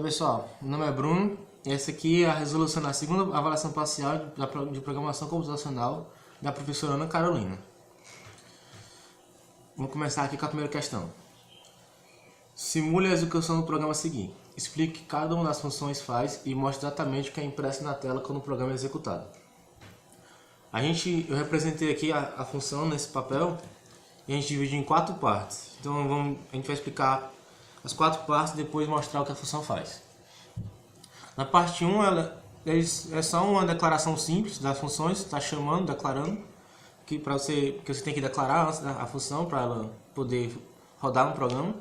pessoal, meu nome é Bruno e essa aqui é a resolução da segunda avaliação parcial de programação computacional da professora Ana Carolina. Vamos começar aqui com a primeira questão. Simule a execução do programa a seguir. Explique o que cada uma das funções faz e mostre exatamente o que é impresso na tela quando o programa é executado. Eu representei aqui a função nesse papel e a gente divide em 4 partes. Então a gente vai explicar as 4 partes e depois mostrar o que a função faz. Na parte 1, é só uma declaração simples das funções, está chamando, declarando, que você tem que declarar antes a função para ela poder rodar no programa.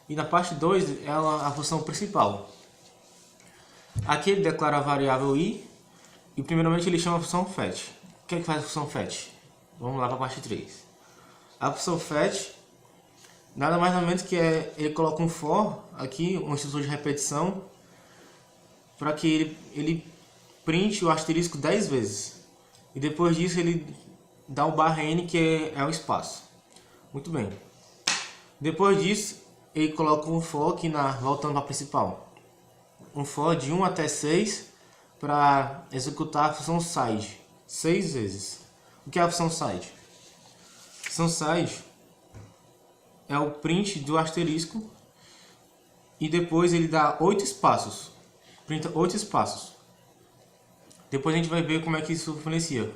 E na parte 2 é a função principal. Aqui ele declara a variável i e primeiramente ele chama a função fetch. O que é que faz a função fetch? Vamos lá para a parte 3. A função fetch nada mais nada menos que ele coloca um for aqui, um instrutor de repetição, para que ele printe o asterisco 10 vezes. E depois disso ele dá o barra n, que é o espaço. Muito bem. Depois disso ele coloca um for aqui voltando para a principal. Um for de 1 até 6 para executar a função side 6 vezes. O que é a função side? A função side é o print do asterisco e depois ele dá 8 espaços. Printa 8 espaços. Depois a gente vai ver como é que isso influencia.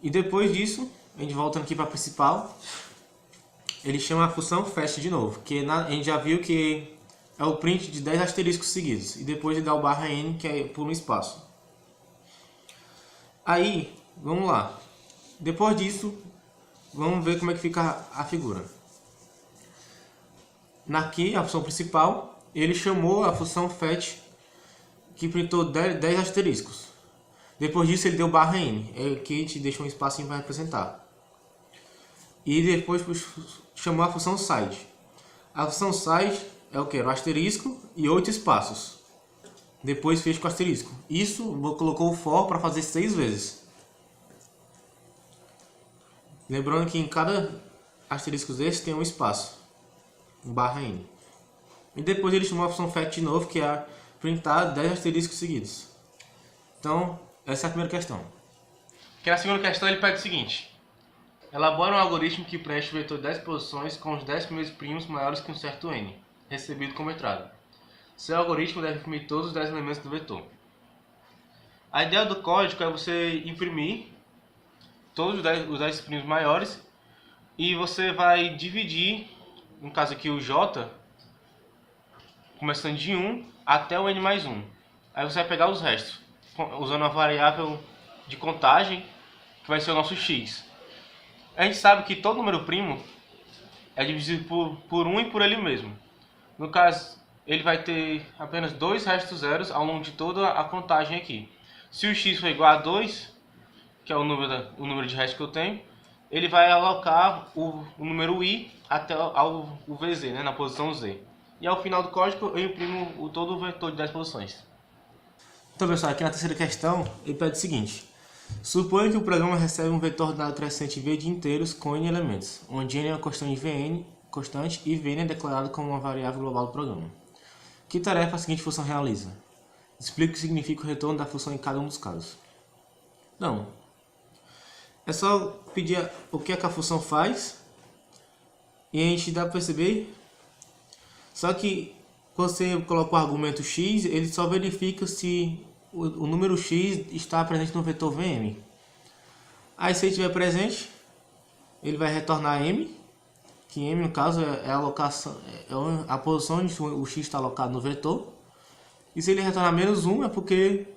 E depois disso, a gente voltando aqui para a principal, ele chama a função fetch de novo, que a gente já viu que é o print de 10 asteriscos seguidos. E depois ele dá o barra n, que é por um espaço. Aí, vamos lá. Depois disso, vamos ver como é que fica a figura. Aqui, a função principal, ele chamou a função fetch, que printou 10 asteriscos. Depois disso, ele deu barra n, que a gente deixou um espacinho para representar. E depois chamou a função side. A função side é o que? O asterisco e 8 espaços. Depois fez com o asterisco. Isso colocou o for para fazer 6 vezes. Lembrando que em cada asterisco desse tem um espaço, um barra n. E depois ele chamou a função fetch de novo, que é printar 10 asteriscos seguidos. Então, essa é a primeira questão. Que na segunda questão ele pede o seguinte: elabora um algoritmo que preenche o vetor de 10 posições com os 10 primeiros primos maiores que um certo n, recebido como entrada. Seu algoritmo deve imprimir todos os 10 elementos do vetor. A ideia do código é você imprimir todos os 10 primos maiores e você vai dividir, no caso aqui o j, começando de 1 até o n mais 1. Aí você vai pegar os restos, usando a variável de contagem, que vai ser o nosso x. A gente sabe que todo número primo é dividido por 1 e por ele mesmo. No caso, ele vai ter apenas 2 restos zeros ao longo de toda a contagem aqui. Se o x for igual a 2, que é o número de restos que eu tenho, ele vai alocar o número i até o vz, né, na posição z. E ao final do código eu imprimo todo o vetor de 10 posições. Então pessoal, aqui na terceira questão ele pede o seguinte: suponha que o programa recebe um vetor ordenado crescente v de inteiros com n elementos, onde n é uma constante e vn é declarado como uma variável global do programa. Que tarefa a seguinte função realiza? Explique o que significa o retorno da função em cada um dos casos. Não. É só pedir o que é que a função faz e a gente dá para perceber. Só que quando você coloca o argumento x, ele só verifica se o número x está presente no vetor vm. Aí se ele estiver presente, ele vai retornar m, que m no caso é a alocação, a posição onde o x está alocado no vetor. E se ele retornar menos 1 é porque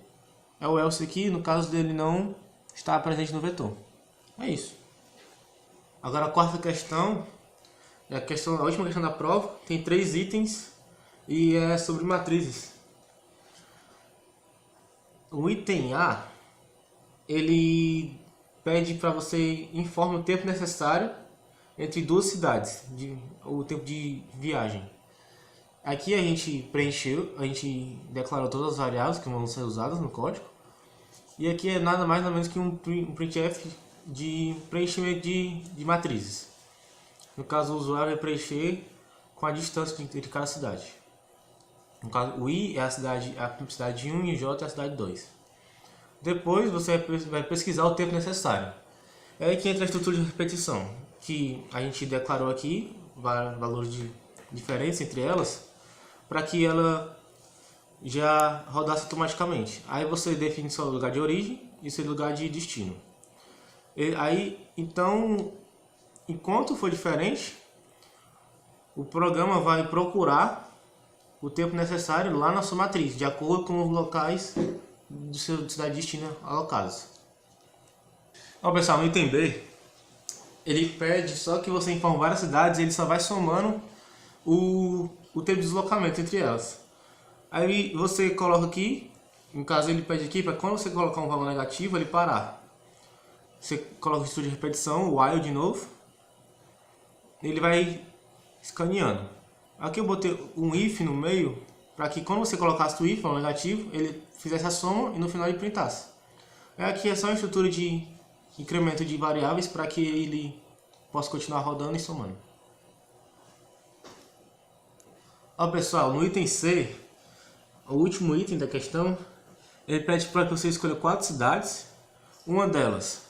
é o else aqui, no caso dele não está presente no vetor. É isso. Agora a quarta questão, a última questão da prova, tem 3 itens e é sobre matrizes. O item A, ele pede para você informar o tempo necessário entre 2 cidades, o tempo de viagem. Aqui a gente preencheu, a gente declarou todas as variáveis que vão ser usadas no código. E aqui é nada mais nada menos que um printf de preenchimento de matrizes. No caso, o usuário vai preencher com a distância entre cada cidade. No caso, o I é a cidade 1 e o J é a cidade 2. Depois você vai pesquisar o tempo necessário. É aí que entra a estrutura de repetição, que a gente declarou aqui, valores de diferença entre elas, para que ela já rodasse automaticamente. Aí você define seu lugar de origem e seu lugar de destino. Aí, então, enquanto for diferente, o programa vai procurar o tempo necessário lá na sua matriz, de acordo com os locais do seu cidade de destino alocados. Então, pessoal, no item B, ele pede só que você informe várias cidades, ele só vai somando o tempo de deslocamento entre elas. Aí você coloca aqui, no caso ele pede aqui, para quando você colocar um valor negativo, ele parar. Você coloca o estudo de repetição, o while de novo, ele vai escaneando. Aqui eu botei um if no meio, para que quando você colocasse o if, valor negativo, ele fizesse a soma e no final ele printasse. Aqui é só uma estrutura de incremento de variáveis para que ele possa continuar rodando e somando. Ó, pessoal, no item C, o último item da questão, ele pede para que você escolha 4 cidades. Uma delas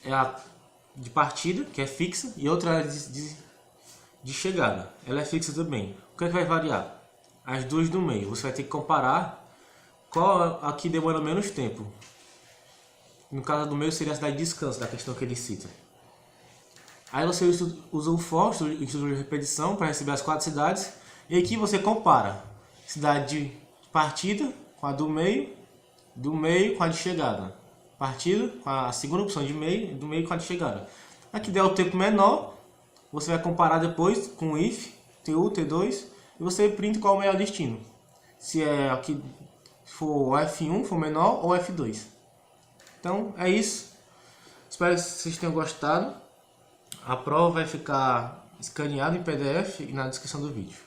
é a de partida, que é fixa, e outra é de chegada. Ela é fixa também. O que é que vai variar? As duas do meio. Você vai ter que comparar qual aqui demora menos tempo. No caso do meio seria a cidade de descanso, da questão que ele cita. Aí você usa o for, o estudo de repetição, para receber as 4 cidades. E aqui você compara cidade de partida com a do meio com a de chegada. Partida com a segunda opção de meio, do meio com a de chegada. Aqui der o tempo menor, você vai comparar depois com o if, TU, T2, e você printa qual é o melhor destino. Se é aqui for o F1, for menor, ou F2. Então é isso. Espero que vocês tenham gostado. A prova vai ficar escaneada em PDF e na descrição do vídeo.